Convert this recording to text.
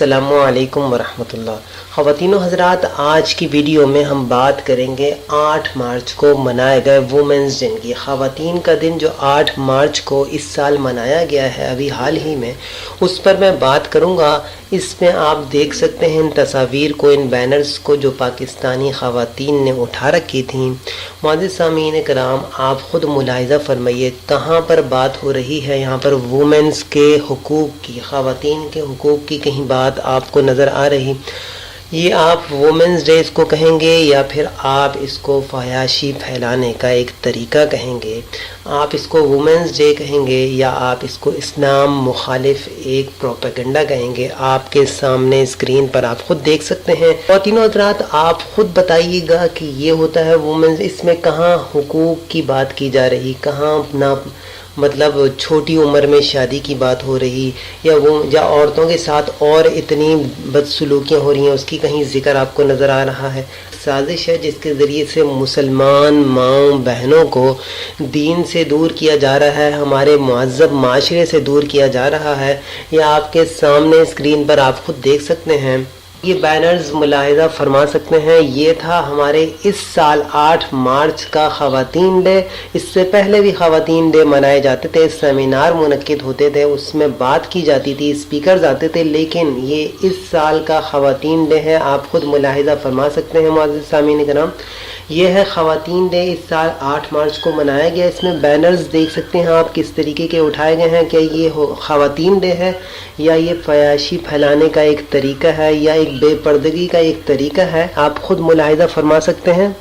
अस्सलामु अलैकुम वरहमतुल्लाह। ख़वातीन व हज़रात, आज की वीडियो में हम बात करेंगे 8 मार्च को मनाए गए वुमेंस दिन की। ख़वातीन का दिन जो 8 मार्च को इस साल मनाया गया है अभी हाल ही में, उस पर मैं बात करूँगा। इसमें आप देख सकते हैं इन तस्वीर को, इन बैनर्स को जो पाकिस्तानी ख़वातीन ने उठा रखी थी। मुअज़्ज़िज़ सामीन कराम, आप ख़ुद मुलाहिज़ा फरमाइए कहाँ पर बात हो रही है। यहाँ पर वुमेंस के हुकूक़ की, ख़वातीन के हुकूक़ की कहीं बात आपको नज़र आ रही? ये आप वुमेंस डे इसको कहेंगे या फिर आप इसको फहयाशी फैलाने का एक तरीका कहेंगे? आप इसको वुमेंस डे कहेंगे या आप इसको इस्लाम मुखालिफ एक प्रोपेगेंडा कहेंगे? आपके सामने स्क्रीन पर आप खुद देख सकते हैं। और तीनों हज़रात, आप खुद बताइएगा कि ये होता है वुमेंस, इसमें कहाँ हुकूक की बात की जा रही, कहाँ अपना मतलब छोटी उम्र में शादी की बात हो रही, या औरतों के साथ और इतनी बदसलूकियाँ हो रही हैं, उसकी कहीं जिक्र आपको नज़र आ रहा है? साजिश है जिसके ज़रिए से मुसलमान माँ बहनों को दीन से दूर किया जा रहा है, हमारे मुअज़्ज़ब माशरे से दूर किया जा रहा है। यह आपके सामने स्क्रीन पर आप खुद देख सकते हैं। ये बैनर्स मुलाहिज़ा फरमा सकते हैं। ये था हमारे इस साल 8 मार्च का ख़वातीन डे। इससे पहले भी ख़वातीन डे मनाए जाते थे, सेमिनार मुनक्किद होते थे, उसमें बात की जाती थी, स्पीकर्स आते थे, लेकिन ये इस साल का ख़वातीन डे है। आप खुद मुलाहिज़ा फरमा सकते हैं मुअज़्ज़िज़ सामीन कराम। ये है ख़वातीन डे, इस साल 8 मार्च को मनाया गया। इसमें बैनर्स देख सकते हैं आप किस तरीके के उठाए गए हैं। क्या ये ख़वातीन डे है या ये फयाशी फैलाने का एक तरीका है या एक बेपर्दगी का एक तरीका है? आप खुद मुलाहिज़ा फरमा सकते हैं।